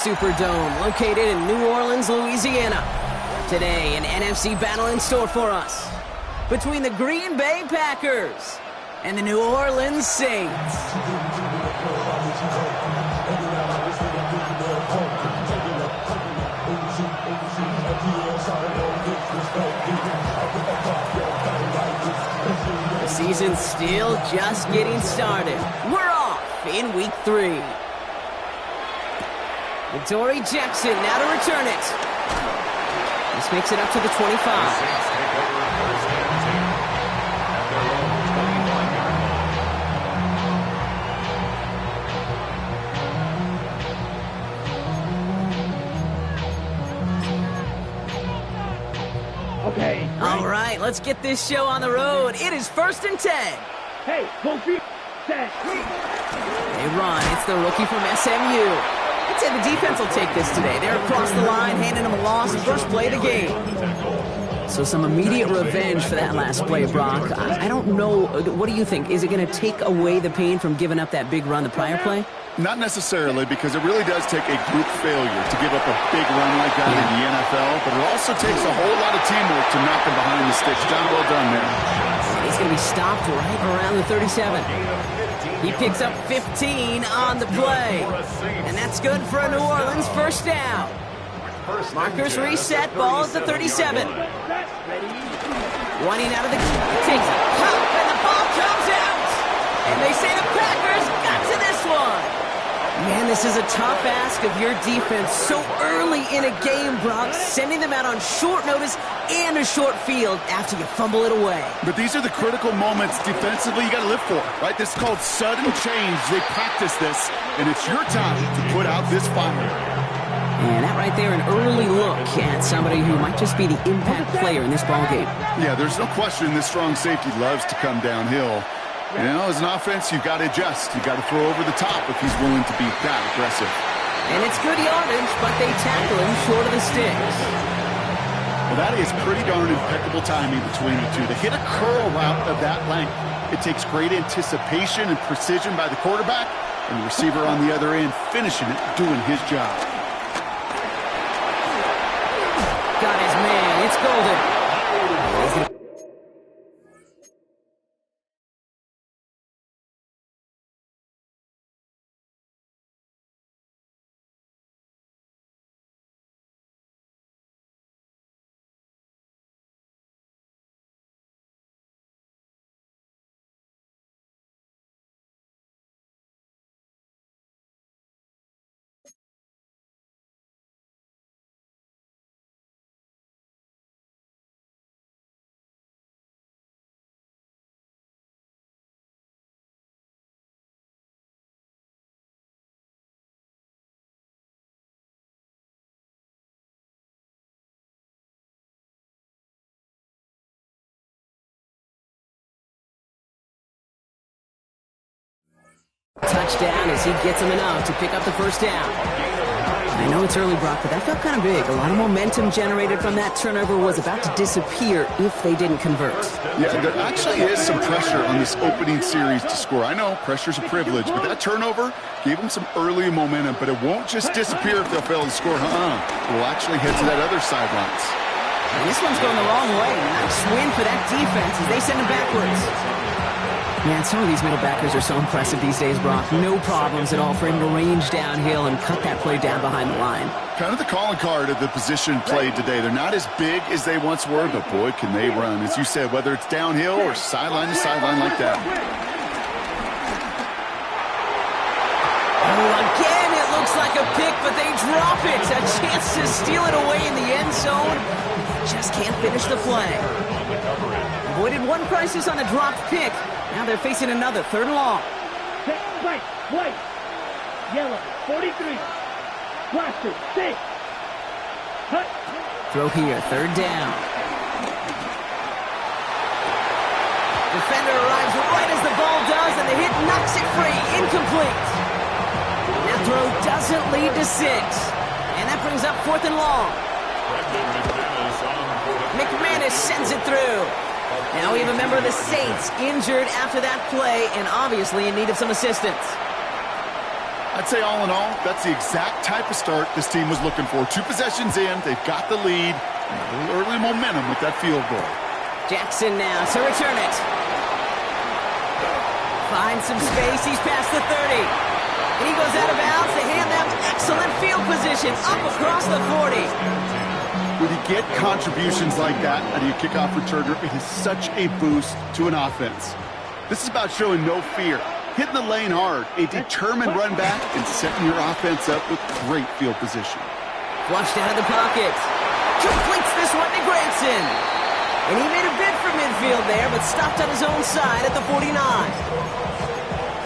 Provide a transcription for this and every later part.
Superdome, located in New Orleans, Louisiana. Today, an NFC battle in store for us between the Green Bay Packers and the New Orleans Saints. The season's still just getting started. We're off in week 3. Dory Jackson now to return it. This makes it up to the 25. Okay. All right, let's get this show on the road. It is 1st and 10. Hey, won't be set. They run. It's the rookie from SMU. I'd say the defense will take this today. They're across the line, handing them a loss. First play of the game. So some immediate revenge for that last play, Brock. I don't know. What do you think? Is it going to take away the pain from giving up that big run the prior play? Not necessarily, because it really does take a group failure to give up a big run like that in the NFL, but it also takes a whole lot of teamwork to knock them behind the sticks. John, well done there. He's going to be stopped right around the 37. He picks up 15 on the play. And that's good for a New Orleans first down. Markers reset, ball at the 37. Running out of the... Takes a pop, and the ball comes out. And they say the Packers got to this one. Man, this is a tough ask of your defense so early in a game, Brock, sending them out on short notice and a short field after you fumble it away. But these are the critical moments defensively you got to live for, right? This is called sudden change. They practice this, and it's your time to put out this fire. And that right there, an early look at somebody who might just be the impact player in this ballgame. Yeah, there's no question this strong safety loves to come downhill. You know, as an offense, you've got to adjust. You've got to throw over the top if he's willing to be that aggressive. And it's good yardage, but they tackle him short of the sticks. Well, that is pretty darn impeccable timing between the two. To hit a curl route of that length, it takes great anticipation and precision by the quarterback, and the receiver on the other end finishing it, doing his job. Got his man. It's Golden. Touchdown as he gets him enough to pick up the first down. I know it's early, Brock, but that felt kind of big. A lot of momentum generated from that turnover was about to disappear if they didn't convert. Yeah, there actually is some pressure on this opening series to score. I know pressure's a privilege, but that turnover gave them some early momentum, but it won't just disappear if they'll fail to score. It will actually head to that other sidelines. And this one's going the wrong way. Nice win for that defense as they send him backwards. Man, some of these middle backers are so impressive these days, Brock. No problems at all for him to range downhill and cut that play down behind the line. Kind of the calling card of the position played today. They're not as big as they once were, but boy, can they run. As you said, whether it's downhill or sideline to sideline like that. Oh, again, it looks like a pick, but they drop it. A chance to steal it away in the end zone. Just can't finish the play. Avoided one crisis on a dropped pick. Now they're facing another 3rd and long. Right, white, yellow, 43. Blaster, 6. Hut. Throw here, 3rd down. Defender arrives right as the ball does, and the hit knocks it free. Incomplete. That throw doesn't lead to 6. And that brings up 4th and long. McManus sends it through. Now we have a member of the Saints injured after that play and obviously in need of some assistance. I'd say all in all, that's the exact type of start this team was looking for. 2 possessions in, they've got the lead, and a little early momentum with that field goal. Jackson now to return it. Finds some space, he's past the 30. And he goes out of bounds to hand them excellent field position up across the 40. When you get contributions like that out of your kickoff returner, it is such a boost to an offense. This is about showing no fear, hitting the lane hard, a determined run back, and setting your offense up with great field position. Flushed out of the pocket. Completes this one to Grayson. And he made a bid for midfield there, but stopped on his own side at the 49.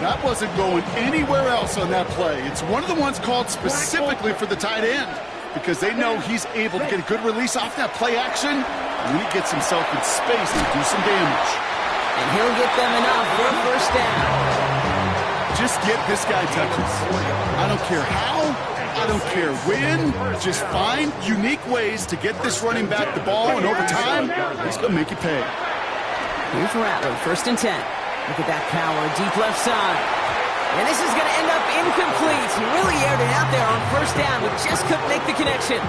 That wasn't going anywhere else on that play. It's one of the ones called specifically for the tight end because they know he's able to get a good release off that play action, and then he gets himself in space to do some damage. And he'll get them enough for a first down. Just get this guy touches. I don't care how, I don't care when, just find unique ways to get this running back the ball, and over time, he's going to make you pay. Here's Rattler, 1st and 10. Look at that power, deep left side. And this is going to end up incomplete. He really aired it out there on 1st down, but just couldn't make the connection.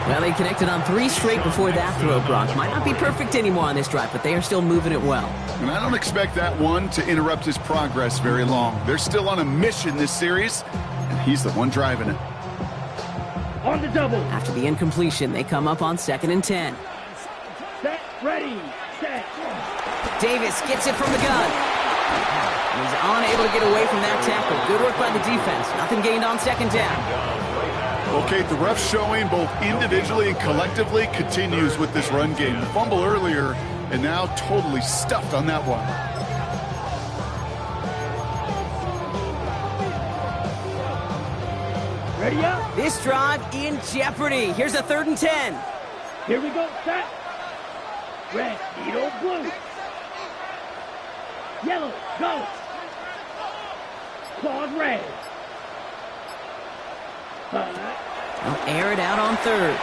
Well, they connected on 3 straight before that throw, Brock. Might not be perfect anymore on this drive, but they are still moving it well. And I don't expect that one to interrupt his progress very long. They're still on a mission this series, and he's the one driving it. On the double. After the incompletion, they come up on 2nd and 10. Set, ready, set. Davis gets it from the gun. He's unable to get away from that tackle. Good work by the defense. Nothing gained on 2nd down. Okay, the ref showing both individually and collectively continues with this run game. The fumble earlier, and now totally stuffed on that one. Ready up. This drive in jeopardy. Here's a 3rd and 10. Here we go, set. Red, needle, blue. Yellow, go. Claude red. They'll air it out on 3rd.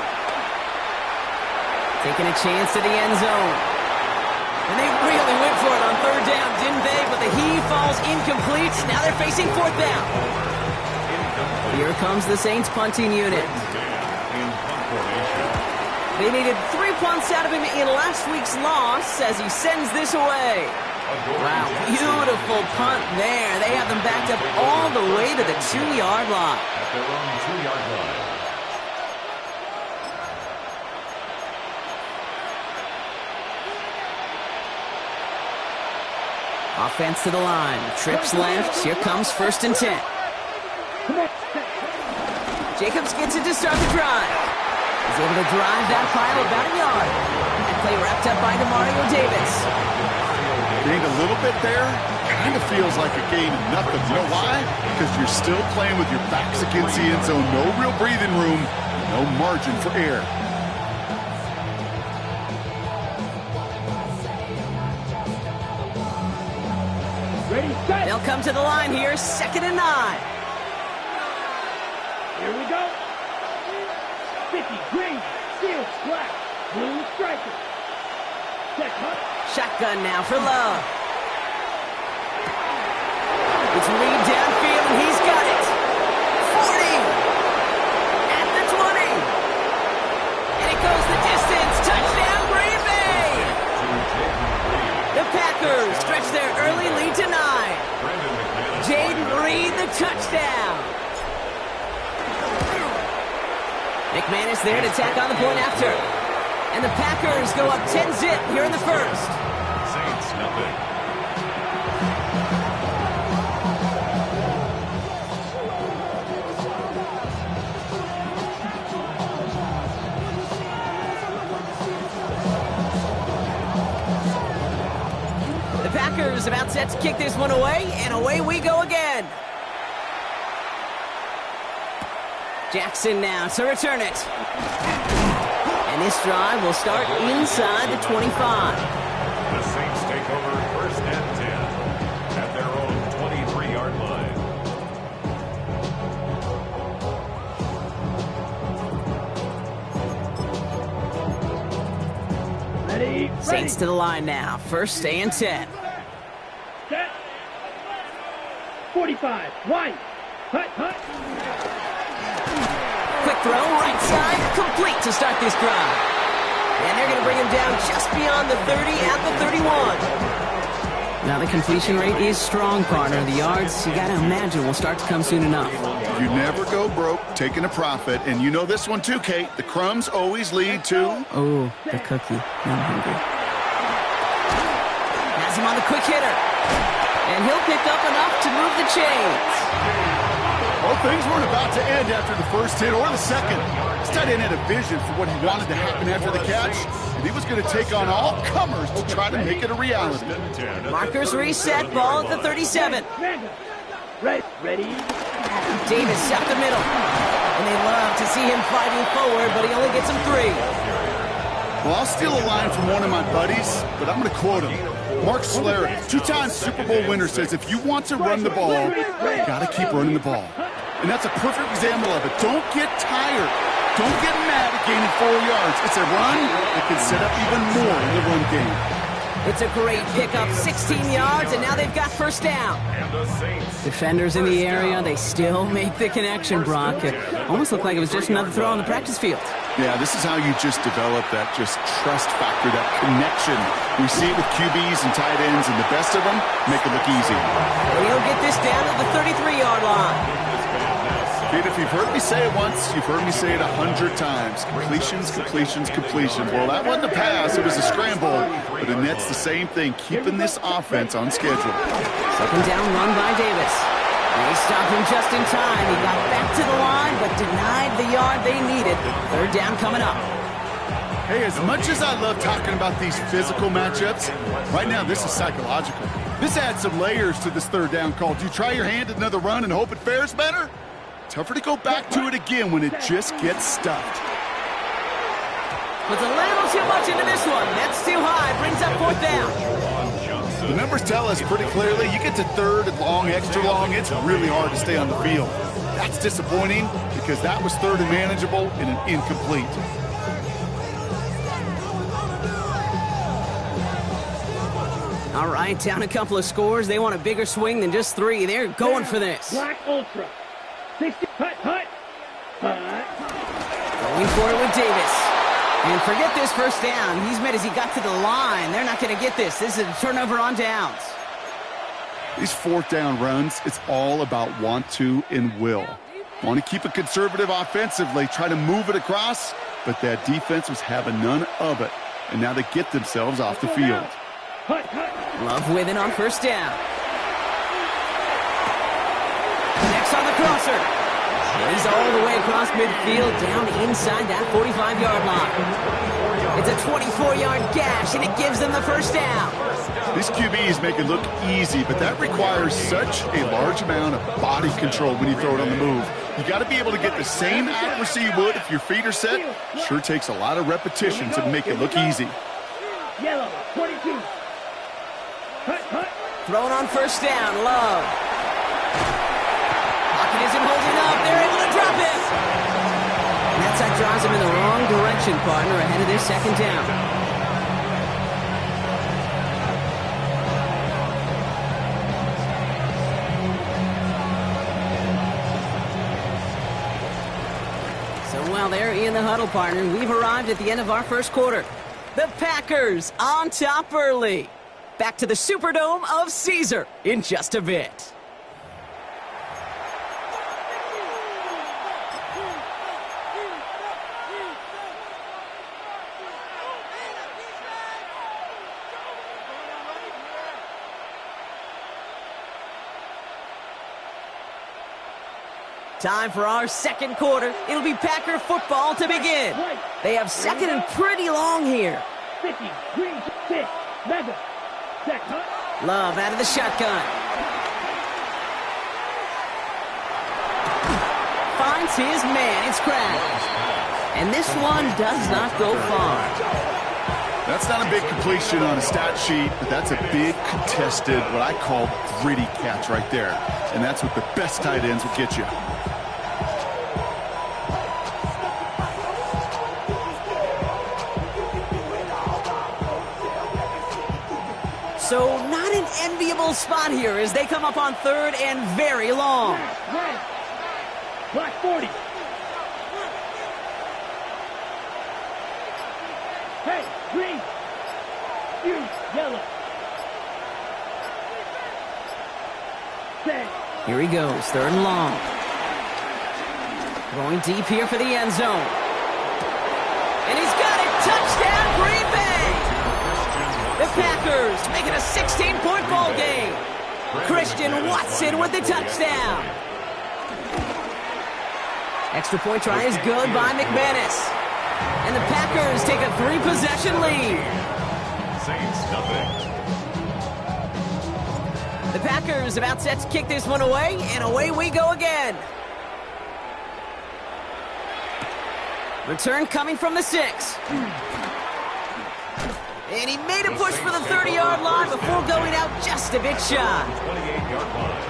Taking a chance to the end zone. And they really went for it on 3rd down, didn't they? But the heave falls incomplete. Now they're facing 4th down. Here comes the Saints punting unit. They needed 3 punts out of him in last week's loss as he sends this away. Wow, beautiful punt there. They have them backed up all the way to the 2-yard line. At their own 2-yard line. Offense to the line. Trips left. Here comes 1st and 10. Jacobs gets it to start the drive. He's able to drive that pile about a yard. That play wrapped up by Demario Davis. Gained a little bit there. Kind of feels like a gain of nothing. You know why? Because you're still playing with your backs against the end zone. No real breathing room. No margin for error. Ready, set. They'll come to the line here. 2nd and 9. Here we go. 50, green, steel, black, blue striker. Set, cut. Shotgun now for Love. It's Reed downfield, and he's got it. 40. At the 20. And it goes the distance. Touchdown, Green Bay. The Packers stretch their early lead to 9. Jaden Reed, the touchdown. McManus there to tack on the point after. And the Packers go up 10-zip here in the 1st. Saints, nothing. The Packers about set to kick this one away, and away we go again. Jackson now to return it. And this drive will start inside the 25. The Saints take over 1st and 10 at their own 23-yard line. Ready, Saints to the line now. 1st and 10. set. 45, white, Hut, hut. Quick throw, right side, complete to start this drive. And they're going to bring him down just beyond the 30 at the 31. Now the completion rate is strong, partner. The yards, you got to imagine, will start to come soon enough. You never go broke taking a profit, and you know this one too, Kate. The crumbs always lead to... Oh, the cookie. Now I'm hungry. Has him on the quick hitter. And he'll pick up enough to move the chains. Well, things weren't about to end after the first hit or the second. This tight end had a vision for what he wanted to happen after the catch, and he was going to take on all comers to try to make it a reality. Markers reset, ball at the 37. Ready? Davis up the middle. And they love to see him fighting forward, but he only gets him 3. Well, I'll steal a line from one of my buddies, but I'm going to quote him. Mark Schlereth, 2-time Super Bowl winner, says if you want to run the ball, you got to keep running the ball. And that's a perfect example of it. Don't get tired. Don't get mad at gaining 4 yards. It's a run that can set up even more in the run game. It's a great pickup, 16 yards, and now they've got first down. Defenders in the area, they still make the connection, Brock. It almost looked like it was just another throw on the practice field. Yeah, this is how you just develop that just trust factor, that connection. We see it with QBs and tight ends, and the best of them make it look easy. Well, he'll get this down to the 33-yard line. Kid, if you've heard me say it once, you've heard me say it 100 times. Completions, completions, completions. Well, that wasn't a pass. It was a scramble. But the net's the same thing, keeping this offense on schedule. Second down run by Davis. They stopped him just in time. He got back to the line, but denied the yard they needed. Third down coming up. Hey, as much as I love talking about these physical matchups, right now this is psychological. This adds some layers to this third down call. Do you try your hand at another run and hope it fares better? Tougher to go back to it again when it just gets stuffed. Puts a little too much into this one. That's too high. Brings up fourth down. The numbers tell us pretty clearly, you get to third and long, extra long, it's really hard to stay on the field. That's disappointing because that was third and manageable and an incomplete. All right, down a couple of scores. They want a bigger swing than just 3. They're going for this. Black Ultra. 60, hut. Going for it with Davis. And forget this first down. He's made as he got to the line. They're not going to get this. This is a turnover on downs. These fourth down runs, it's all about want to and will. Want to keep it conservative offensively, try to move it across, but that defense was having none of it. And now they get themselves off the field. Love with it on first down. Next on the crosser. He's all the way across midfield, down inside that 45-yard line. It's a 24-yard gash, and it gives them the first down. These QBs make it look easy, but that requires such a large amount of body control when you throw it on the move. You got to be able to get the same accuracy you would if your feet are set. Sure takes a lot of repetition to make it look easy. Yellow, 22. Thrown on first down, Love. Pocket isn't holding up. They're able to drop it. And that drives him in the wrong direction, partner, ahead of this second down. So while they're in the huddle, partner, we've arrived at the end of our first quarter. The Packers on top early. Back to the Superdome of Caesar in just a bit. Time for our second quarter. It'll be Packer football to begin. They have second and pretty long here. 50, green, 6, mega. Love out of the shotgun. Finds his man. It's cracked. And this one does not go far. That's not a big completion on a stat sheet, but that's a big contested, what I call gritty catch right there. And that's what the best tight ends will get you. So not an enviable spot here as they come up on third and very long. Black 40. Hey, green. You, yellow. Set. Here he goes, 3rd and long. Going deep here for the end zone. And he's got it! Touchdown, Green Bay! The Packers make it a 16-point ball game. Christian Watson with the touchdown. Extra point try is good by McManus. And the Packers take a 3-possession lead. Saints nothing. The Packers about set to kick this one away, and away we go again. Return coming from the 6. And he made a push for the 30-yard line before going out just a bit shy. 28-yard line.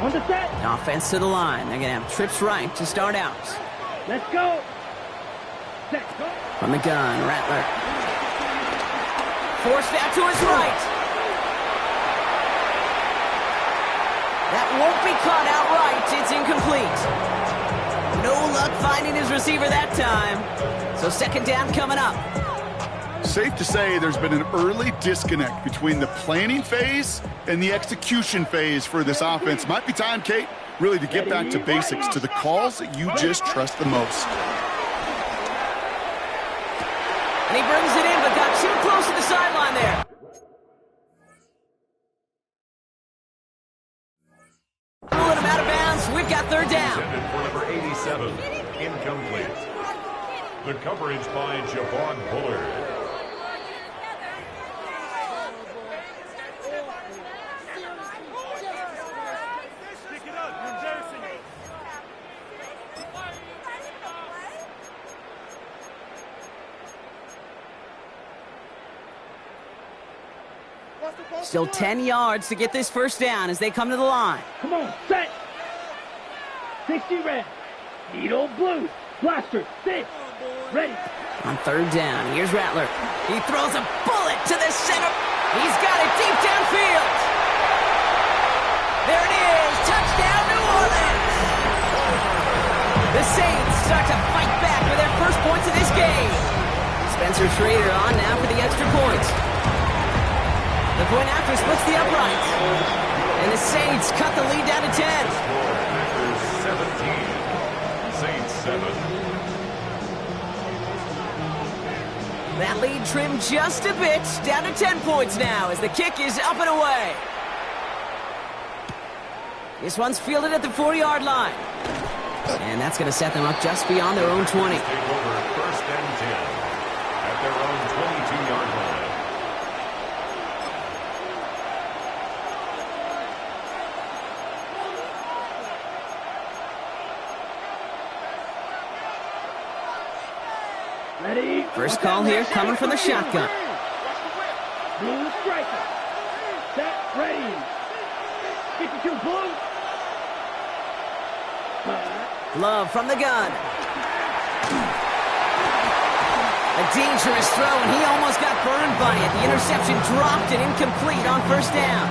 On the set. Offense to the line. They're going to have trips right to start out. Let's go. Set, go. From the gun, Rattler. Forced out to his right. That won't be caught outright. It's incomplete. No luck finding his receiver that time. So 2nd down coming up. Safe to say there's been an early disconnect between the planning phase and the execution phase for this offense. Might be time, Kate, really to get back to basics, to the calls that you just trust the most. And he brings it in, but got too close to the sideline there. Pulling him out of bounds. We've got 3rd down. Intended for number 87. Incomplete. The coverage by Javon Bullard. Still 10 yards to get this 1st down as they come to the line. Come on, set. 60 red. Needle blue. Blaster, 6. Ready. On 3rd down, here's Rattler. He throws a bullet to the center. He's got it deep downfield. There it is. Touchdown, New Orleans. The Saints start to fight back for their first points of this game. Spencer Schrader on now for the extra point. The point after splits the uprights. And the Saints cut the lead down to 10. Packers 17. Saints 7. That lead trimmed just a bit, down to 10 points now as the kick is up and away. This one's fielded at the 40-yard line. And that's going to set them up just beyond their own 20. Take over 1st and 10 at their own 22-yard line. Ready. First call here coming from the shotgun. Blue striker. Set, ready. 52 blue. Love from the gun. A dangerous throw, and he almost got burned by it. The interception dropped and incomplete on 1st down.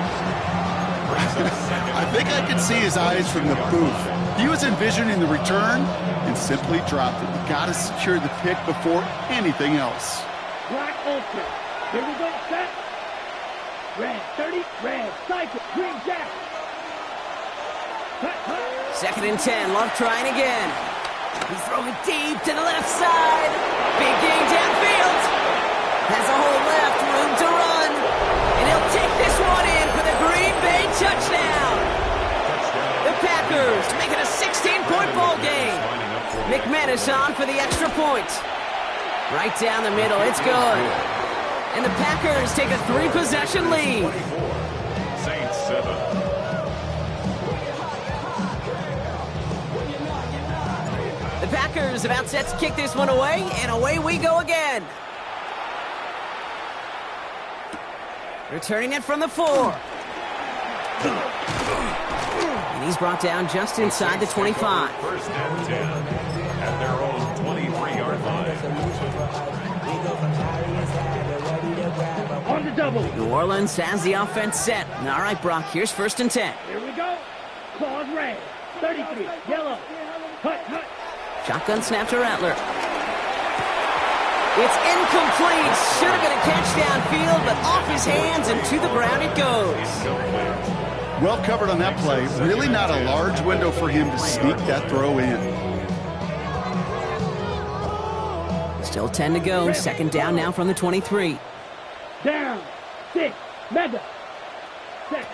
I think I could see his eyes from the booth. He was envisioning the return and simply dropped it. You got to secure the pick before anything else. Black ultra. Here we go, set. Red, 30, red, cycle, green jack. 2nd and 10, Love trying again. He's throwing deep to the left side. Big gain downfield. Has a whole left, room to run. And he'll take this one in for the Green Bay touchdown. The Packers make it a 16-point ball game. McManus on for the extra point. Right down the middle, it's good. And the Packers take a 3-possession lead. 24. Saints 7. The Packers about set to kick this one away, and away we go again. Returning it from the 4. And he's brought down just inside the 25. 1st and 10 at their own 23-yard line. On the double. New Orleans has the offense set. All right, Brock, here's 1st and 10. Here we go. Claws red. 33. Yellow. Hut, hut. Shotgun snap to Rattler. It's incomplete. Should have been a catch downfield, but off his hands and to the ground it goes. Well covered on that play. Really not a large window for him to sneak that throw in. Still 10 to go. 2nd down now from the 23. Down. 6. Mega. Set.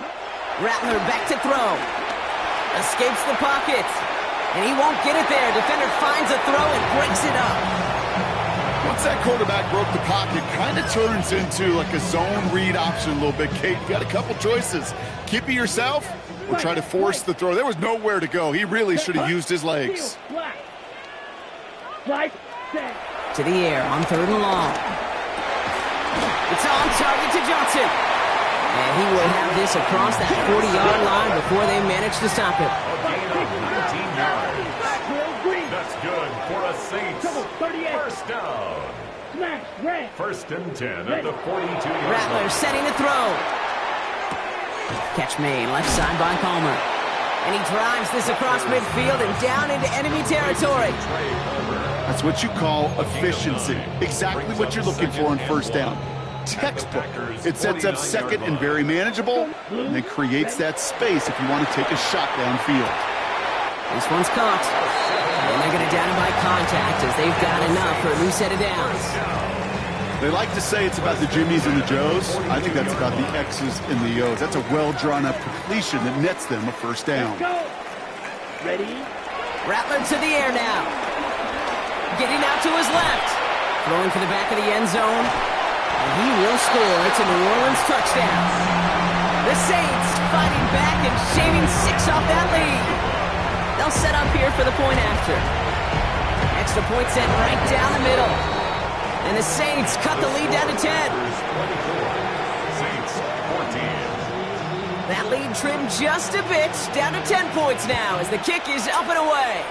Rattler back to throw. Escapes the pocket. And he won't get it there. Defender finds a throw and breaks it up. Once that quarterback broke the pocket, kind of turns into like a zone read option a little bit, Kate. You got a couple choices. Keep it yourself or try to force the throw. There was nowhere to go. He really should have used his legs. To the air on 3rd and long. It's on target to Johnson. And he will have this across that 40-yard line before they manage to stop it. That's good for a Saints. 1st down. 1st and 10 at the 42-yard Rattler line. setting the throw. Catch made left side by Palmer. And he drives this across midfield and down into enemy territory. That's what you call efficiency. Exactly what you're looking for on 1st down. Textbook. It sets up 2nd and very manageable, and then creates that space if you want to take a shot downfield. This one's caught. And they're going to down him by contact as they've got enough for a new set of downs. They like to say it's about the Jimmies and the Joes. I think that's about the X's and the O's. That's a well-drawn-up completion that nets them a 1st down. Ready? Rattler to the air now. Getting out to his left. Throwing for the back of the end zone. And he will score. It's a New Orleans touchdown. The Saints fighting back and shaving 6 off that lead. They'll set up here for the point after. Extra point set right down the middle. And the Saints cut the lead down to 10. Saints 14. That lead trimmed just a bit. Down to 10 points now as the kick is up and away.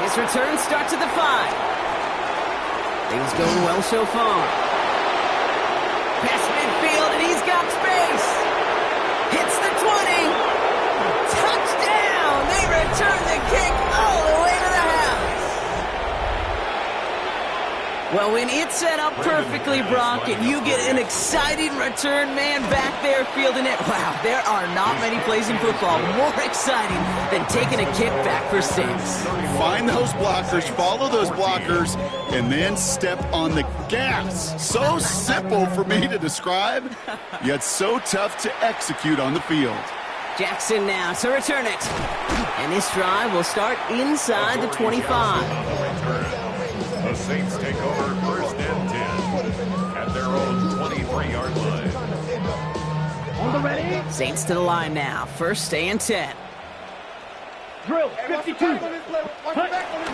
This return starts at the 5. Things going well so far. Past midfield, and he's got space. Hits the 20. Touchdown! They return the kick all the way to the house. Well, when it's set up perfectly, Brock, and you get an exciting return man back there fielding it, wow, there are not many plays in football more exciting than taking a kickback for 6. Find those blockers, follow those blockers, and then step on the gas. So simple for me to describe, yet so tough to execute on the field. Jackson now to return it. And this drive will start inside the 25. The Saints take over 1st and 10 at their own 23-yard line. On the ready? Saints to the line now. 1st and 10. Drill. 52.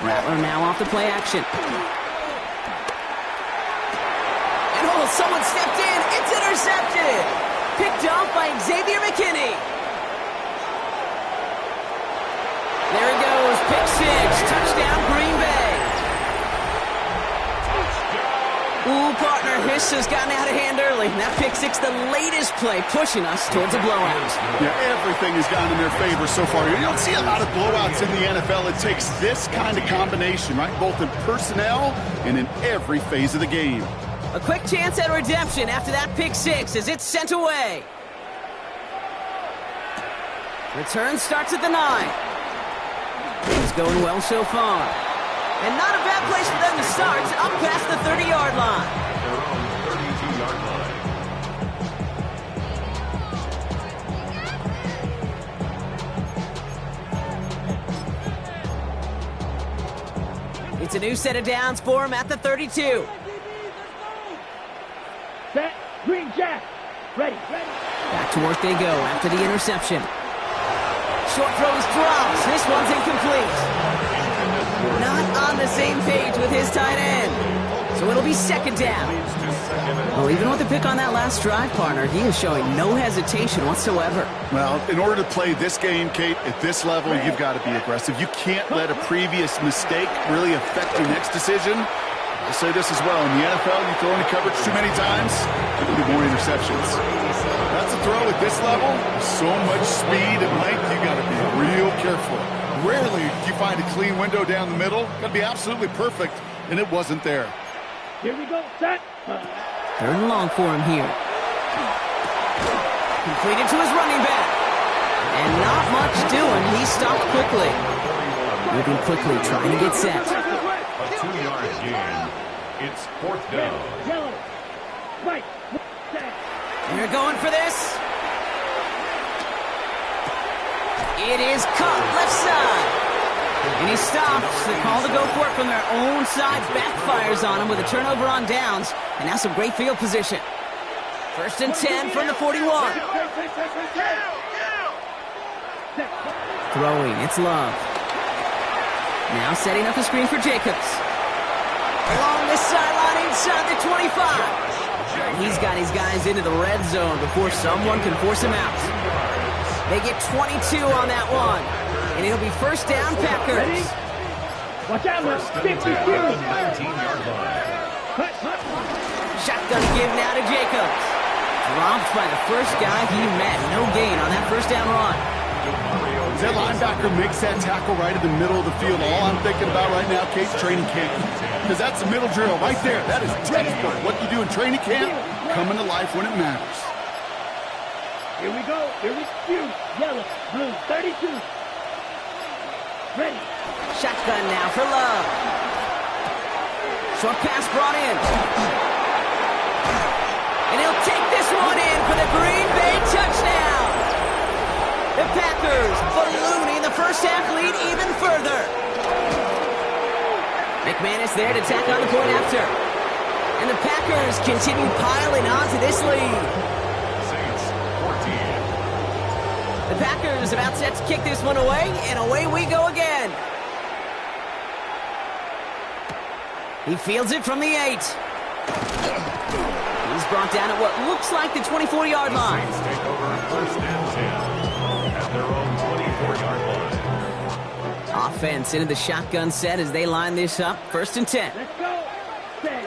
Rattler now off the play action. And someone stepped in. It's intercepted. Picked off by Xavier McKinney. There he goes. Pick 6. Touchdown Green Bay. Ooh, partner, this has gotten out of hand early. That pick 6, the latest play, pushing us towards a blowout. Yeah, everything has gone in their favor so far. You don't see a lot of blowouts in the NFL. It takes this kind of combination, right? Both in personnel and in every phase of the game. A quick chance at redemption after that pick 6 as it's sent away. Return starts at the 9. Things going well so far. And not a bad place for them to start, up past the 30-yard line. Their own 32-yard line. It's a new set of downs for him at the 32. Set. Green Jack. Ready. Back to work they go after the interception. Short throws drops. This one's incomplete. Not on the same page with his tight end. So it'll be 2nd down. Well, even with the pick on that last drive, partner, he is showing no hesitation whatsoever. Well, in order to play this game, Kate, at this level, you've got to be aggressive. You can't let a previous mistake really affect your next decision. I'll say this as well. In the NFL, you throw into coverage too many times, you'll get more interceptions. That's a throw at this level. So much speed and length, you got to be real careful. Rarely do you find a clean window down the middle. Got to be absolutely perfect, and it wasn't there. Here we go, set. Third and long for him here. Completed to his running back. And not much doing. He stopped quickly. Moving quickly, trying to get set. A 2-yard gain. It's 4th down. Yellow. Right. Set. They're going for this. It is caught left side. And he stops. The call to go for it from their own side backfires on him with a turnover on downs. And now some great field position. 1st and 10 from the 41. Throwing, it's Love. Now setting up the screen for Jacobs. Along this sideline inside the 25. He's got his guys into the red zone before someone can force him out. They get 22 on that one. And it'll be 1st down, Packers. Watch out, First and 10 at the 19-yard line. Shotgun give now to Jacobs. Dropped by the first guy he met. No gain on that 1st down run. That linebacker makes that tackle right in the middle of the field. All I'm thinking about right now, Case, training camp. Because that's the middle drill right there. That is textbook. What you do in training camp, coming to life when it matters. Here we go. Here we go. Yellow, blue, 32. Ready. Shotgun now for Love. Short pass brought in. And he'll take this one in for the Green Bay touchdown. The Packers ballooning the first half lead even further. McManus there to tack on the point after. And the Packers continue piling on to this lead. Saints 14. The Packers about set to kick this one away, and away we go again. He fields it from the 8. He's brought down at what looks like the 24-yard line. Saints take over 1st and 10 at their own 24-yard line. Offense into the shotgun set as they line this up. 1st and 10. Let's go. Set.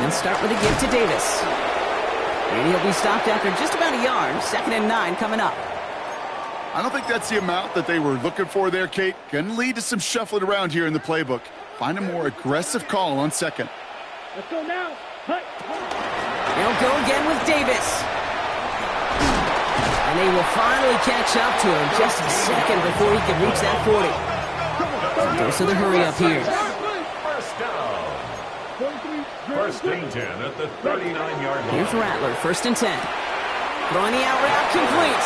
And start with a give to Davis. And he'll be stopped after just about a yard. 2nd and 9 coming up. I don't think that's the amount that they were looking for there, Kate. Going to lead to some shuffling around here in the playbook. Find a more aggressive call on 2nd. Let's go now. Hut. They'll go again with Davis. And they will finally catch up to him just a second before he can reach that 40. Goes to the hurry up here. 1st down. 1st and 10 at the 39-yard line. Here's Rattler, 1st and 10. Throwing the out route complete.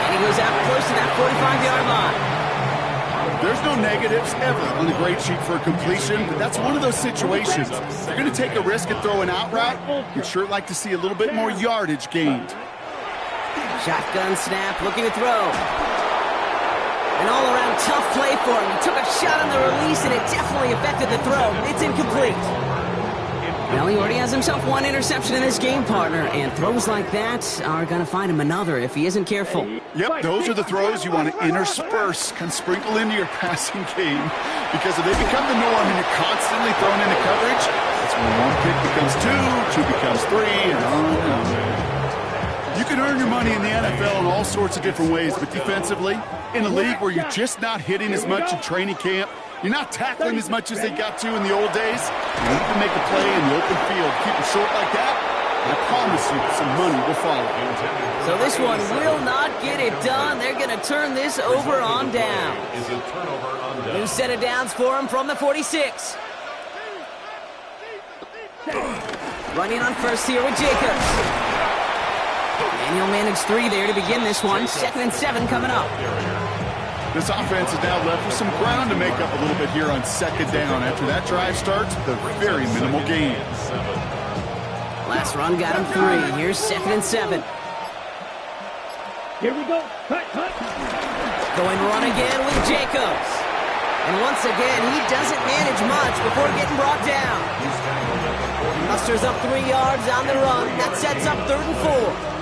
And he goes out close to that 45-yard line. There's no negatives ever on the grade sheet for a completion, but that's one of those situations. If you're going to take a risk and throw an out route, you'd sure like to see a little bit more yardage gained. Shotgun snap, looking to throw. An all-around tough play for him. He took a shot on the release, and it definitely affected the throw. It's incomplete. Well, he already has himself one interception in this game, partner, and throws like that are going to find him another if he isn't careful. Yep, those are the throws you want to intersperse, kind of sprinkle into your passing game, because if they become the norm and you're constantly thrown into coverage, that's when one pick becomes two becomes three, and on and on. You can earn your money in the NFL in all sorts of different ways, but defensively, in a league where you're just not hitting as much in training camp, you're not tackling as much as they got to in the old days, you need to make a play in the open field. Keep it short like that, I promise you some money will follow. So this one will not get it done. They're going to turn this over on down. Is a turnover on down. New set of downs for him from the 46. Running on first here with Jacobs. And he'll manage 3 there to begin this one. 2nd and 7 coming up. This offense is now left with some ground to make up a little bit here on 2nd down. After that drive starts with a very minimal gain. Last run got him 3. Here's 2nd and 7. Here we go. Hut. Going run again with Jacobs. And once again, he doesn't manage much before getting brought down. Musters up 3 yards on the run. That sets up 3rd and 4.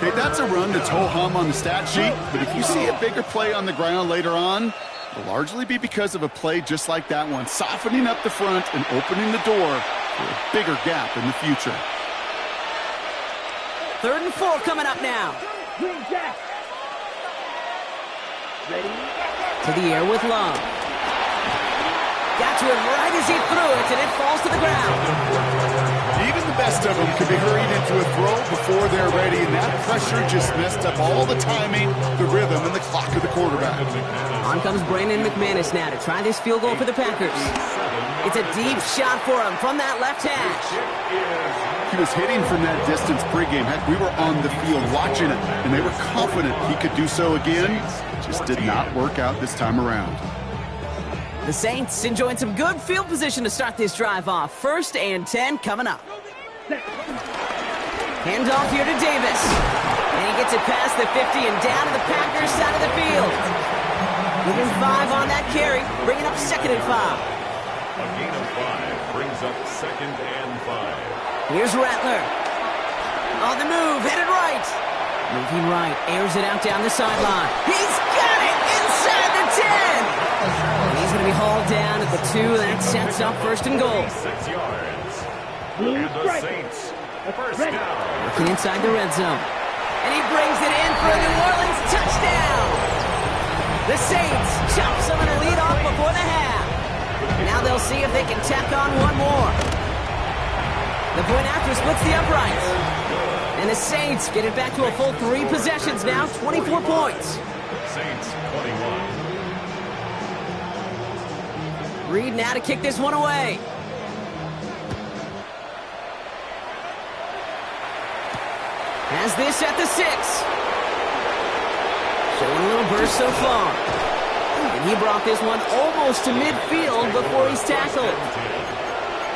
Okay, that's a run that's ho-hum on the stat sheet, but if you see a bigger play on the ground later on, will largely be because of a play just like that one, softening up the front and opening the door for a bigger gap in the future. 3rd and 4 coming up now. Green Jack. Ready? To the air with Love. Got to him right as he threw it, and it falls to the ground. Even the best of them could be hurried into a throw before they're ready, and that pressure just messed up all the timing, the rhythm, and the clock of the quarterback. On comes Brandon McManus now to try this field goal for the Packers. It's a deep shot for him from that left hash. He was hitting from that distance pregame. Heck, we were on the field watching it, and they were confident he could do so again. Just did not work out this time around. The Saints enjoying some good field position to start this drive off. 1st and 10 coming up. Handoff here to Davis. And he gets it past the 50 and down to the Packers side of the field. Give him 5 on that carry, bringing up 2nd and 5. A gain of 5 brings up 2nd and 5. Here's Rattler. On the move, headed right. Moving right, airs it out down the sideline. He's got it inside the 10. And he's going to be hauled down at the 2. That sets up 1st and goal. 6 yards. And the Saints, 1st down. Working inside the red zone. And he brings it in for a New Orleans touchdown. The Saints chop some of the lead off before the half. Now they'll see if they can tack on one more. The point after splits the uprights. And the Saints get it back to a full 3 possessions now, 24 points. Saints 21. Reed now to kick this one away. Has this at the 6. Showing a little burst so far. And he brought this one almost to midfield before he's tackled.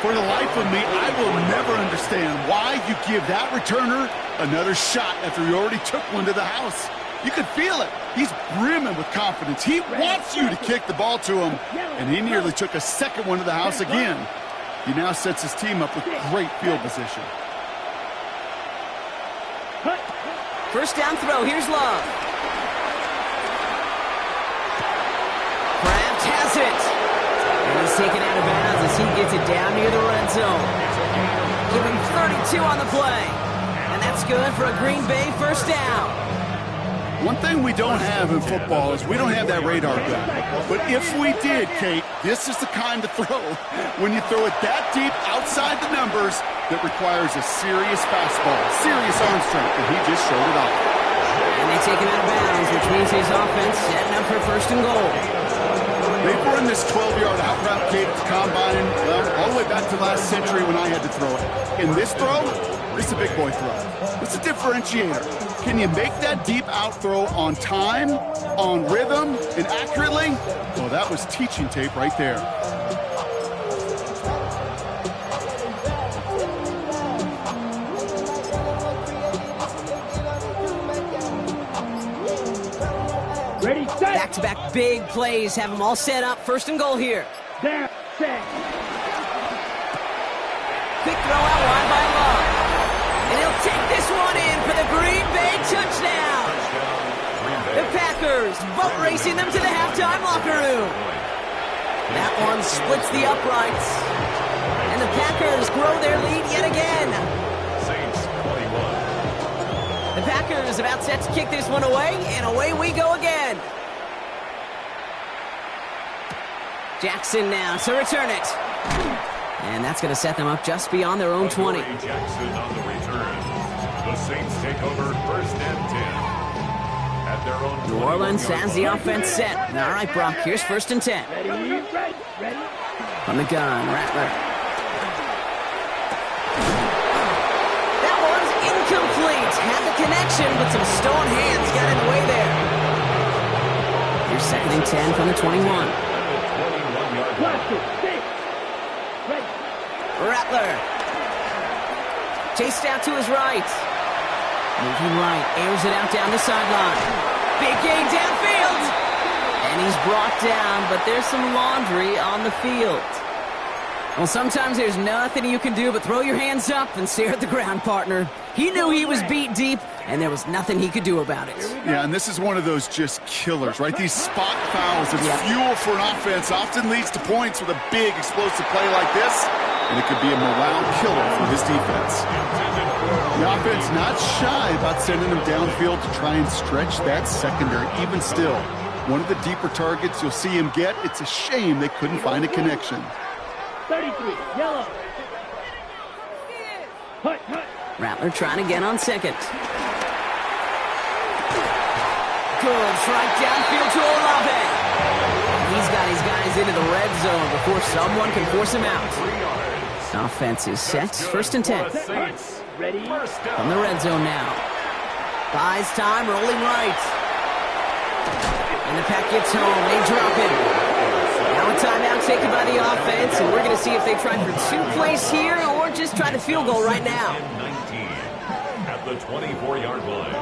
For the life of me, I will never understand why you give that returner another shot after he already took one to the house. You could feel it. He's brimming with confidence. He wants you to kick the ball to him, and he nearly took a 2nd one to the house again. He now sets his team up with great field position. 1st down throw. Here's Love. Kraft has it. And he's taken out of bounds as he gets it down near the red zone. Give him 32 on the play. And that's good for a Green Bay 1st down. One thing we don't have in football is we don't have that radar gun. But if we did, Kate, this is the kind of throw, when you throw it that deep outside the numbers, that requires a serious fastball, serious arm strength, and he just showed it off. And they take him out of bounds, which means his offense setting up for 1st and goal. They've run this 12-yard out route, Kate, at the combine, all the way back to last century when I had to throw it. In this throw, this is a big boy throw. It's a differentiator. Can you make that deep out throw on time, on rhythm, and accurately? Well, that was teaching tape right there. Ready, set. Back-to-back big plays have them all set up. 1st and goal here. Down, set. Quick throw out wide by Love. And he'll take this one in for the Green Bay touchdown. The Packers boat racing them to the halftime locker room. That one splits the uprights. And the Packers grow their lead yet again. Saints 21. The Packers about set to kick this one away, and away we go again. Jackson now to return it. And that's going to set them up just beyond their own 20. Jackson on the return. The Saints take over 1st and 10. At their own New Orleans has the offense set. All right, Brock, here's 1st and 10. Ready. From the gun, Rattler. That one's incomplete. Had the connection, but some stone hands got in the way there. Here's 2nd and 10 from the 21. Rattler. Chased out to his right. Moving right, airs it out down the sideline. Big gain downfield. And he's brought down, but there's some laundry on the field. Well, sometimes there's nothing you can do but throw your hands up and stare at the ground, partner. He knew he was beat deep, and there was nothing he could do about it. Yeah, and this is one of those just killers, right? These spot fouls, it's fuel for an offense, often leads to points with a big explosive play like this, and it could be a morale killer for this defense. The offense not shy about sending them downfield to try and stretch that secondary. Even still, one of the deeper targets you'll see him get, it's a shame they couldn't find a connection. 33, yellow. Hut. Rattler trying to get on second. Good strike downfield to Olave. He's got his guys into the red zone before someone can force him out. Offense is set. 1st and 10. Ready? From the red zone now. Buys time, rolling right. And the pack gets home. They drop it. Now a timeout taken by the offense, and we're going to see if they try for 2 plays here or just try the field goal right now. 19 at the 24-yard line.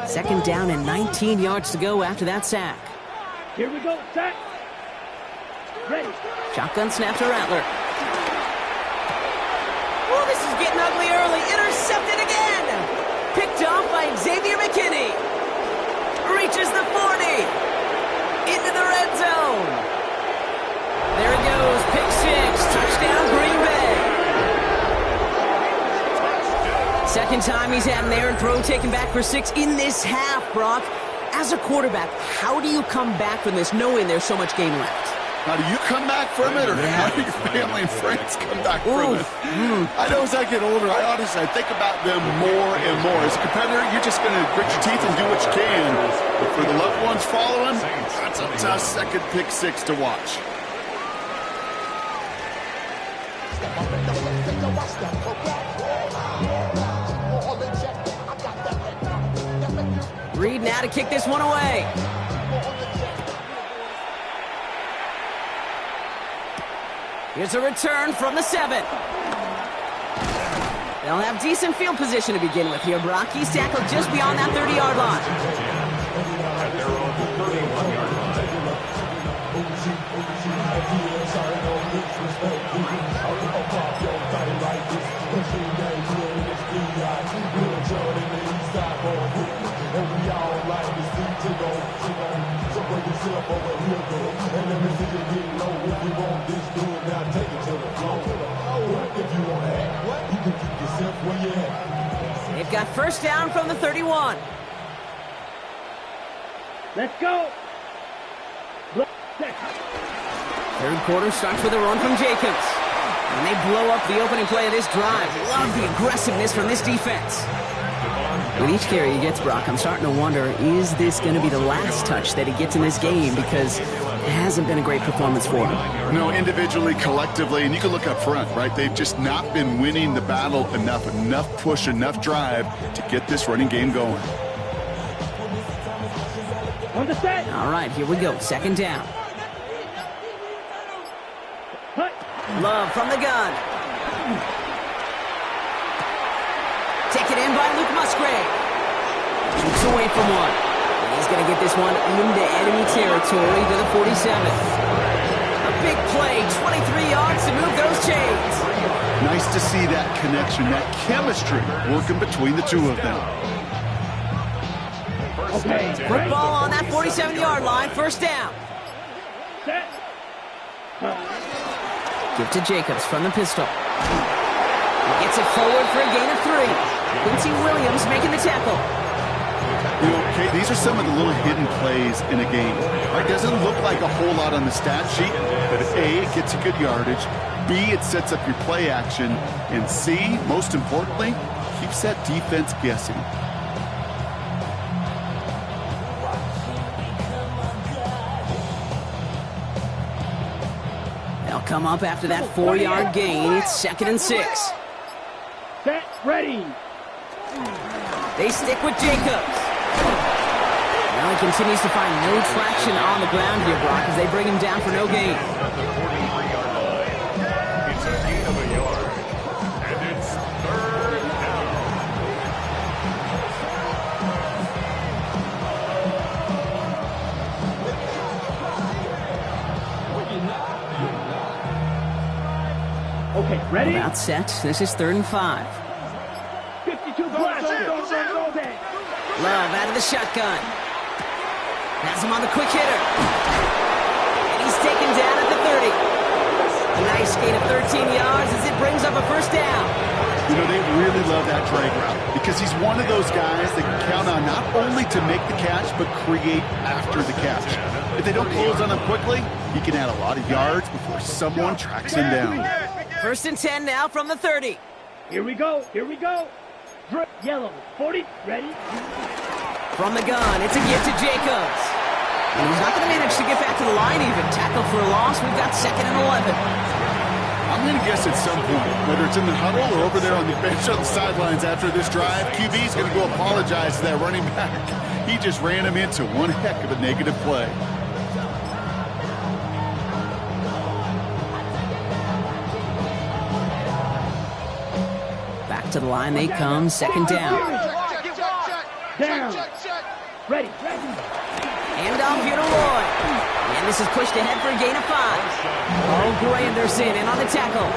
Second down and 19 yards to go after that sack. Here we go, sack. Ready. Shotgun snap to Rattler. Oh, this is getting ugly early. Intercepted again. Picked off by Xavier McKinney. Reaches the 40. Into the red zone. There it goes. Pick 6. Touchdown, Green Bay. Second time he's had an errant throw taken back for 6 in this half, Brock. As a quarterback, how do you come back from this knowing there's so much game left? How do you come back from it, or how do your family and friends come back from it? I know as I get older, I think about them more and more. As a competitor, you're just going to grit your teeth and do what you can. But for the loved ones following, that's a tough second pick 6 to watch. Reed now to kick this one away. Here's a return from the 7. They'll have decent field position to begin with here, Brock. He's tackled just beyond that 30-yard line. At their own 31-yard They've got first down from the 31. Let's go. Third quarter starts with a run from Jacobs. And they blow up the opening play of this drive. Love the aggressiveness from this defense. With each carry he gets, Brock, I'm starting to wonder, is this going to be the last touch that he gets in this game? Because it hasn't been a great performance for him. No, individually, collectively, and you can look up front, right? They've just not been winning the battle enough push, enough drive to get this running game going. On the set. All right, here we go. Second down. Love from the gun. Taken in by Luke Musgrave. Shoots away from one. And he's going to get this one into enemy territory to the 47. A big play, 23 yards to move those chains. Nice to see that connection, that chemistry working between the two of them. Okay. Football on that 47-yard line, first down. Set. Give to Jacobs from the pistol. He gets it forward for a gain of 3. Quincy Williams making the tackle. You know, Kate, these are some of the little hidden plays in a game. It doesn't look like a whole lot on the stat sheet, but A, it gets you good yardage. B, it sets up your play action. And C, most importantly, keeps that defense guessing. They'll come up after that 4-yard gain. It's 2nd and 6. Set. Ready. They stick with Jacobs. Now he continues to find no traction on the ground here, Brock, as they bring him down for no gain. At the 43-yard line. It's a gain of a yard. And it's third down. Okay, ready? About set. This is 3rd and 5. 52 blast. Love out of the shotgun. Has him on the quick hitter. And he's taken down at the 30. A nice gain of 13 yards as it brings up a first down. You know, they really love that drag route because he's one of those guys that can count on not only to make the catch, but create after the catch. If they don't close on him quickly, he can add a lot of yards before someone tracks him down. 1st and 10 now from the 30. Here we go. Here we go. Yellow. 40. Ready? From the gun, it's a give to Jacobs. And he's not going to manage to get back to the line even. Tackle for a loss. We've got 2nd and 11. I'm going to guess at some point, whether it's in the huddle or over there on the bench on the sidelines after this drive, QB's going to go apologize to that running back. He just ran him into one heck of a negative play. Back to the line they come, 2nd down. Down. Ready. Hand off here to Roy. And this is pushed ahead for a gain of 5. Oh, Granderson in on the tackle.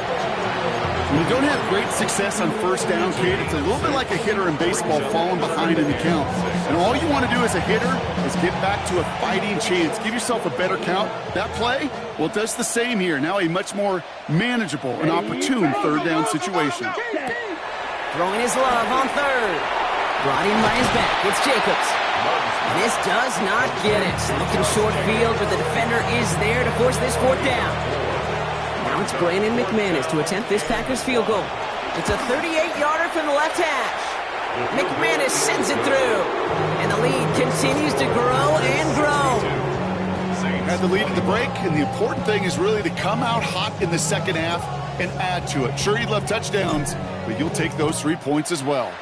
When you don't have great success on 1st down, Kate, it's a little bit like a hitter in baseball falling behind in the count. And all you want to do as a hitter is get back to a fighting chance. Give yourself a better count. That play, well, it does the same here. Now a much more manageable and opportune 3rd down situation. Throwing his love on 3rd. Brought in by his back. It's Jacobs. And this does not get it. Looking short field, but the defender is there to force this 4th down. Now it's Brandon McManus to attempt this Packers field goal. It's a 38-yarder from the left hash. McManus sends it through. And the lead continues to grow and grow. Had the lead at the break, and the important thing is really to come out hot in the 2nd half and add to it. Sure, you love touchdowns, but you'll take those 3 points as well.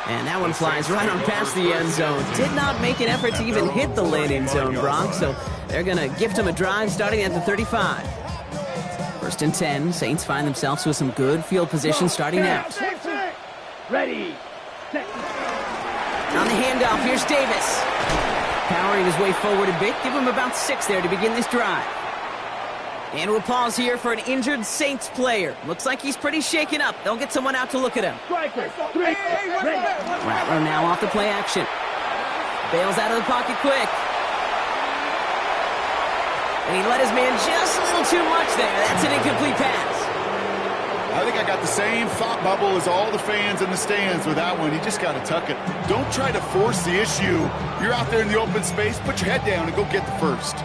And that one flies right on past the end zone. Did not make an effort to even hit the landing zone, Brock. So they're going to gift him a drive starting at the 35. 1st and 10. Saints find themselves with some good field position starting out. Ready. On the handoff, here's Davis. Powering his way forward a bit. Give him about 6 there to begin this drive. And we'll pause here for an injured Saints player. Looks like he's pretty shaken up. They'll get someone out to look at him. Rattler now off the play action. Bails out of the pocket quick. And he let his man just a little too much there. That's an incomplete pass. I think I got the same thought bubble as all the fans in the stands with that one. You just got to tuck it. Don't try to force the issue. You're out there in the open space. Put your head down and go get the first.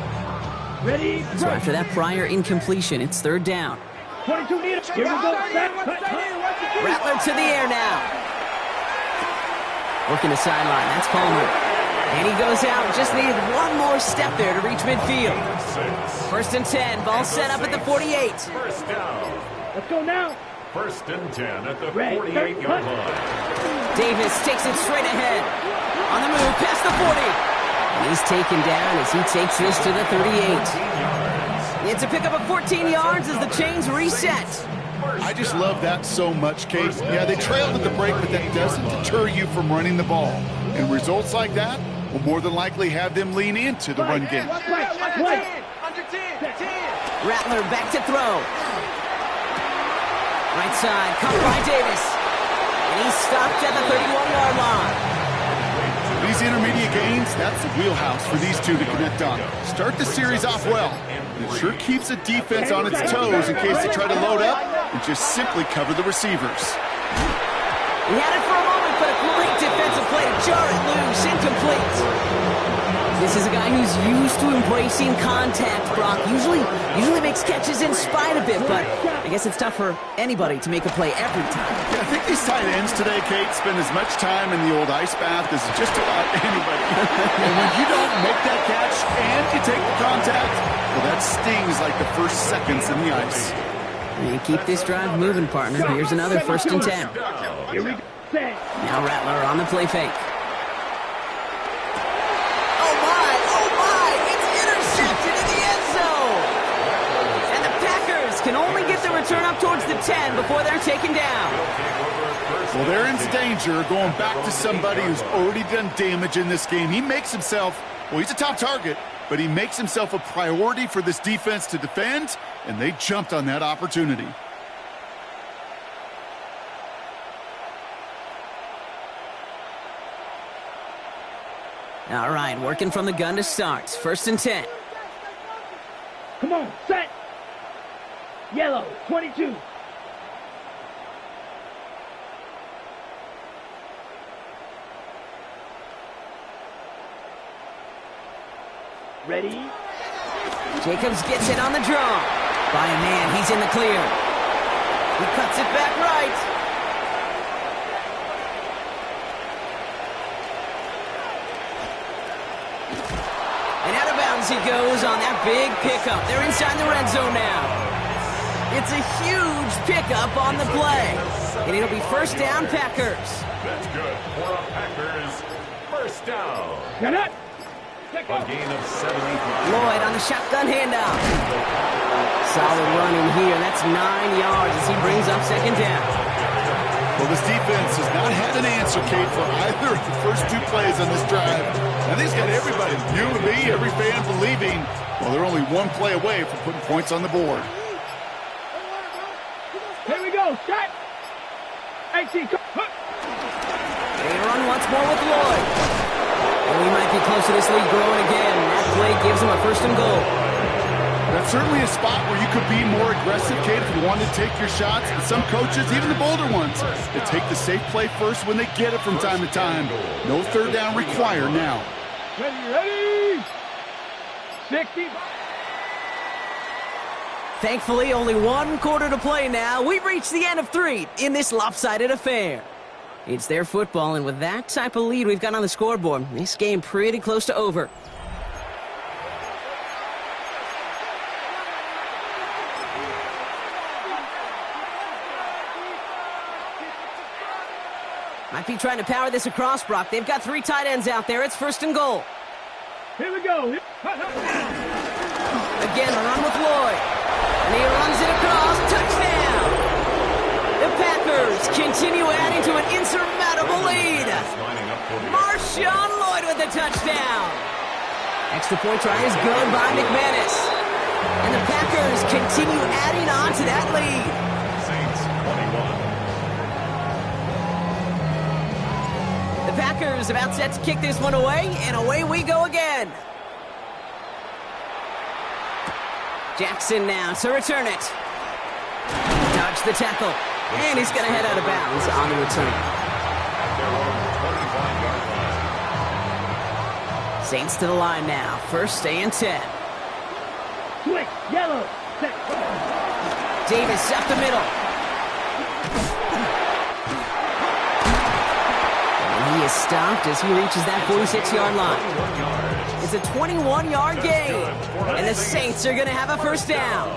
Ready? So after that prior incompletion, it's 3rd down. 22 meters. Here we go. Rattler to the air now. Working the sideline. That's Palmer. And he goes out. Just needed one more step there to reach midfield. 1st and 10. Ball set up at the 48. First down. Let's go now. 1st and 10 at the 48-yard line. Davis takes it straight ahead. On the move past the 40. And he's taken down as he takes this to the 38. It's a pickup of 14 yards as the chains reset. I just love that so much, Kate. Yeah, they trailed at the break, but that doesn't deter you from running the ball. And results like that will more than likely have them lean into the run game. Rattler back to throw. Right side, caught by Davis. And he's stopped at the 31-yard line. These intermediate gains, that's the wheelhouse for these two to connect on. Start the series off well. It sure keeps the defense on its toes in case they try to load up and just simply cover the receivers. He had it for a moment, but a great defensive play to jar it loose, incomplete. This is a guy who's used to embracing contact, Brock. Usually makes catches in spite of it, but I guess it's tough for anybody to make a play every time. Yeah, I think these tight ends today, Kate, spend as much time in the old ice bath as just about anybody. And when you don't make that catch and you take the contact, well, that stings like the first seconds in the ice. And keep this drive moving, partner. Here's another 1st and 10. Here we go. Now Rattler on the play fake. Can only get the return up towards the 10 before they're taken down. Well, they're in danger going back to somebody who's already done damage in this game. He makes himself, well, he's a top target. but he makes himself a priority for this defense to defend, and they jumped on that opportunity. All right, working from the gun to start. 1st and 10. Come on, set. Yellow, 22. Ready? Jacobs gets it on the draw. By a man, he's in the clear. He cuts it back right. And out of bounds he goes on that big pickup. They're inside the red zone now. It's a huge pickup on the play. And it'll be 1st down, Packers. That's good for a Packers 1st down. Get it. A gain of 75. Lloyd on the shotgun handoff. Solid run in here. That's 9 yards as he brings up 2nd down. Well, this defense has not had an answer, Kate, for either of the first 2 plays on this drive. I think it's got everybody, you and me, every fan believing, well, they're only 1 play away from putting points on the board. Here we go, shot. AC, They run once more with Lloyd. And we might be close to this lead growing again. That play gives him a 1st and goal. That's certainly a spot where you could be more aggressive, Kate, if you want to take your shots. And some coaches, even the bolder ones, they take the safe play first when they get it from time to time. No 3rd down required now. Ready? 60. Thankfully, only 1 quarter to play now. We've reached the end of 3 in this lopsided affair. It's their football, and with that type of lead we've got on the scoreboard, this game pretty close to over. Might be trying to power this across, Brock. They've got 3 tight ends out there. It's 1st and goal. Here we go. Again, a run with Lloyd. And he runs it across. Touchdown! The Packers continue adding to an insurmountable lead. Marshawn Lloyd with the touchdown. Extra point try is good by McManus. And the Packers continue adding on to that lead. Saints 21. The Packers about set to kick this one away, and away we go again. Jackson now to return it. Dodge the tackle. And he's going to head out of bounds on the return. Saints to the line now. 1st and 10. Switch, yellow, set. Davis up the middle. And he is stopped as he reaches that 46-yard line. It's a 21-yard gain. And the Saints are going to have a 1st down.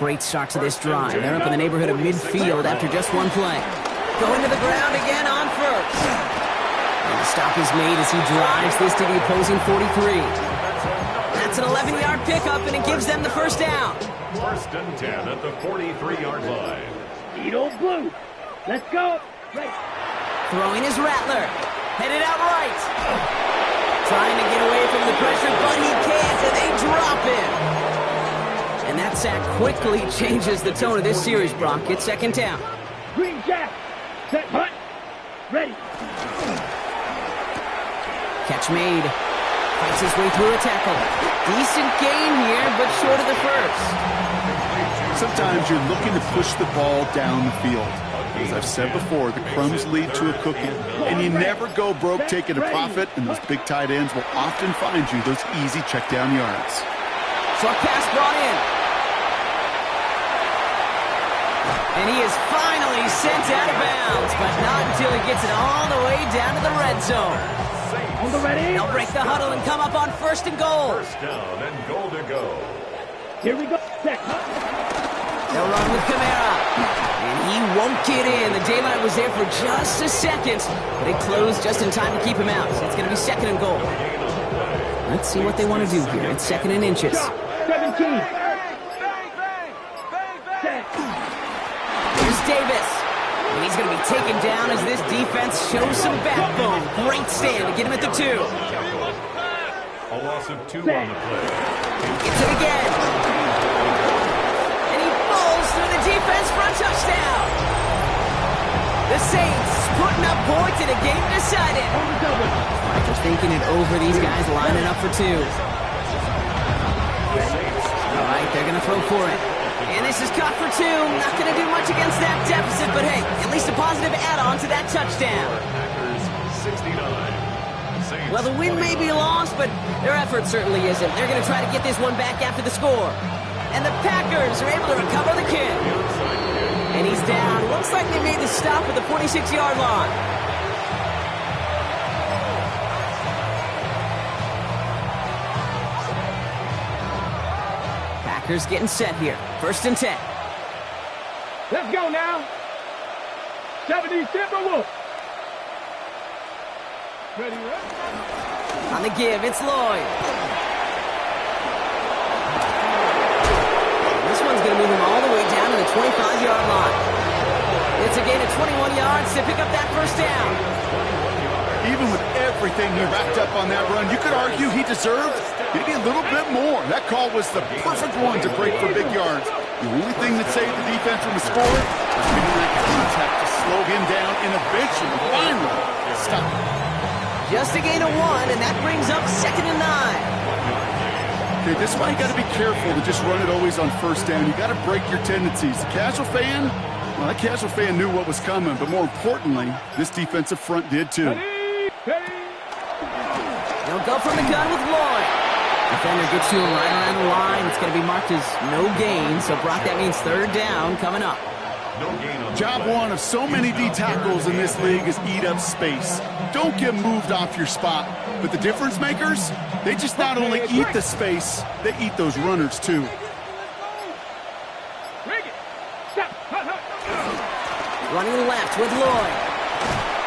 Great start to this drive. They're up in the neighborhood of midfield after just 1 play. Going to the ground again on 1st. And the stop is made as he drives this to the opposing 43. That's an 11-yard pickup, and it gives them the 1st down. 1st and 10 at the 43-yard line. Eat old blue. Let's go. Right. Throwing his Rattler. Headed out right. Trying to get away from the pressure, but he can't, and they drop him. And that sack quickly changes the tone of this series, Brock. It's 2nd down. Green Jack. Set, hunt. Ready. Catch made. Fights his way through a tackle. Decent gain here, but short of the 1st. Sometimes you're looking to push the ball down the field. As I've said before, the crumbs lead to a cookie. And you never go broke taking a profit, and those big tight ends will often find you those easy check down yards. Short pass brought in. And he is finally sent out of bounds, but not until he gets it all the way down to the red zone. On the ready. They'll break the huddle and come up on 1st and goal. 1st down and goal to go. Here we go. Set. They'll run with Kamara. And he won't get in. The daylight was there for just a second, but it closed just in time to keep him out. So it's going to be 2nd and goal. Let's see what they want to do here. It's 2nd and inches. 17. Set. Here's Davis. And he's going to be taken down as this defense shows some backbone. Great stand to get him at the 2. A loss of 2 on the play. Gets it again. And he falls through the defense for a touchdown. The Saints putting up points in a game decided. They're thinking it over. These guys lining up for 2. All right, they're going to throw for it. And this is caught for 2. Not going to do much against that deficit, but hey, at least a positive add-on to that touchdown. Packers 69. Saints Well, the win may be lost, but their effort certainly isn't. They're going to try to get this one back after the score. And the Packers are able to recover the kick. And he's down. Looks like they made the stop at the 46-yard line. Packers getting set here. 1st and 10. Let's go now. 70 Timberwolves. Ready, On the give, it's Lloyd. This one's going to move him all the way down to the 25-yard line. It's a gain of 21 yards to pick up that 1st down. Even with everything he racked up on that run, you could argue he deserved maybe a little bit more. That call was the perfect one to break for big yards. The only thing that saved the defense from the score was getting that contact to slow him down and eventually, finally, stop him. Just a gain of 1, and that brings up 2nd and 9. Okay, this is why you got to be careful to just run it always on 1st down. You got to break your tendencies. The casual fan, well, that casual fan knew what was coming, but more importantly, this defensive front did too. They'll go from the gun with Lloyd. Defender gets to him right around the line. It's going to be marked as no gain, so Brock, that means 3rd down coming up. No gain on Job 1 of so many D tackles in this league is eat up space. Don't get moved off your spot. But the difference makers, they just not only eat the space, they eat those runners too. Running left with Lloyd.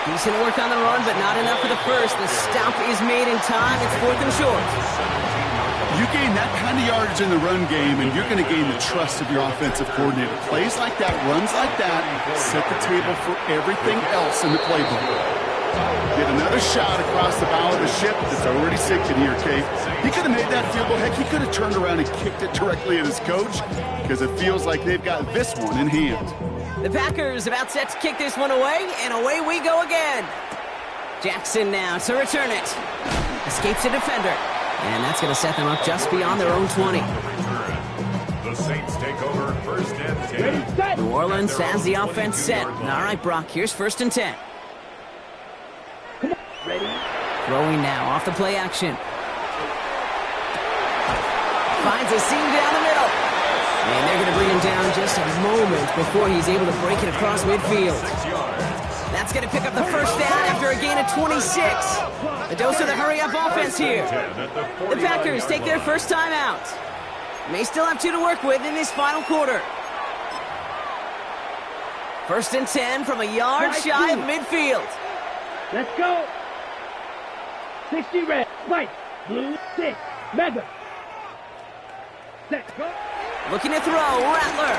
Decent work on the run, but not enough for the 1st. The stop is made in time. It's 4th and short. You gain that kind of yardage in the run game, and you're going to gain the trust of your offensive coordinator. Plays like that, runs like that, set the table for everything else in the playbook. Get another shot across the bow of the ship that's already sinking here, Kate. He could have made that field goal. Heck, he could have turned around and kicked it directly at his coach, because it feels like they've got this one in hand. The Packers about set to kick this one away, and away we go again. Jackson now to return it. Escapes a defender. And that's going to set them up just beyond their own 20. The Saints take over 1st and 10. New Orleans has the offense set. All right, Brock, here's 1st and 10. Ready? Throwing now off the play action. Finds a seam down the middle. And they're going to bring him down just a moment before he's able to break it across midfield. That's going to pick up the 1st down after a gain of 26. A dose of the hurry-up offense here. The Packers take their 1st time out. May still have 2 to work with in this final quarter. 1st and 10 from a yard shy of midfield. Let's go. 60 red, white, blue, 6, mega. Let's go. Looking to throw, Rattler.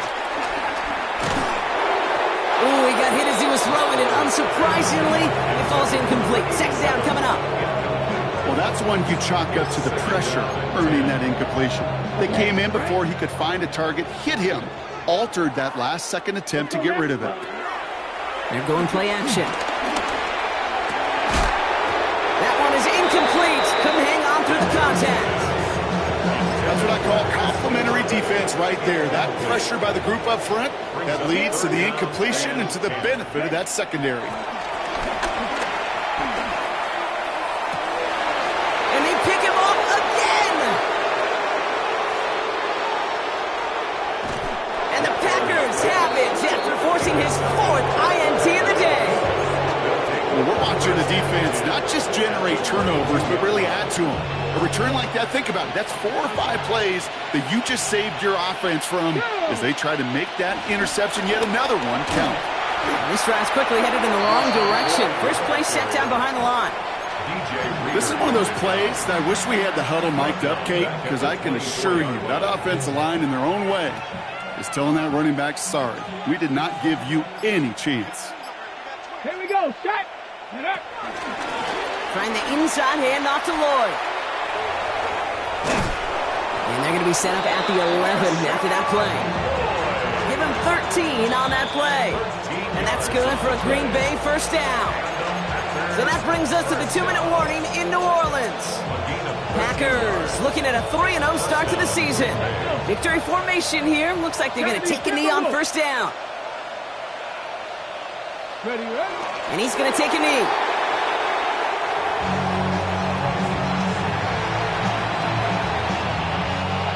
Ooh, he got hit as he was throwing it. Unsurprisingly, it falls incomplete. 2nd down coming up. Well, that's one you chalk up to the pressure earning that incompletion. They came in before he could find a target, hit him, altered that last-second attempt to get rid of it. They're going play action. That one is incomplete. Couldn't hang on through the contact. That's what I call complimentary defense right there. That pressure by the group up front, that leads to the incompletion and to the benefit of that secondary. And they pick him off again. And the Packers have it after forcing his 4th INT of the day. Well, we're watching the defense not just generate turnovers, but really add to them. A return like that, think about it, that's 4 or 5 plays that you just saved your offense from as they try to make that interception, yet another one, count. This drive's quickly headed in the wrong direction. First play set down behind the line. This is one of those plays that I wish we had the huddle mic'd up, Kate, because I can assure you that offensive line in their own way is telling that running back, sorry, we did not give you any chance. Here we go, shot. Trying the inside handoff to Lloyd. And they're going to be set up at the 11 after that play. Give him 13 on that play. And that's good for a Green Bay first down. So that brings us to the 2-minute warning in New Orleans. Packers looking at a 3-0 start to the season. Victory formation here. Looks like they're going to take a knee on first down. And he's going to take a knee.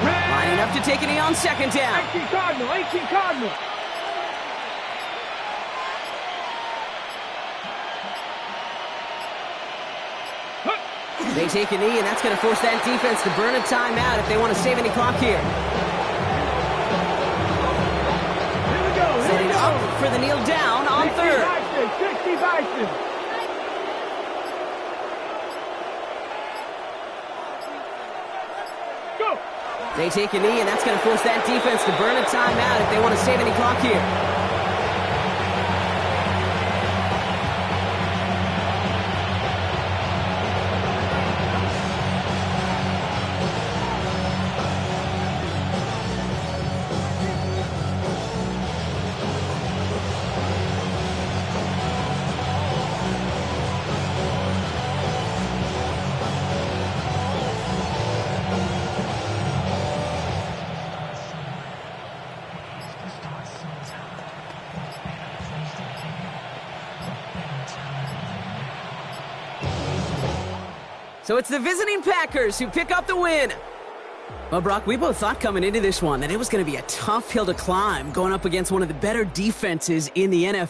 Lining up to take a knee on second down. 18 Cardinal. They take a knee, and that's going to force that defense to burn a timeout if they want to save any clock here. Here we go. Setting up for the kneel down on third. 60 Bison. Go. They take a knee, and that's going to force that defense to burn a timeout if they want to save any clock here. So it's the visiting Packers who pick up the win. Well, Brock, we both thought coming into this one that it was going to be a tough hill to climb going up against one of the better defenses in the NFL.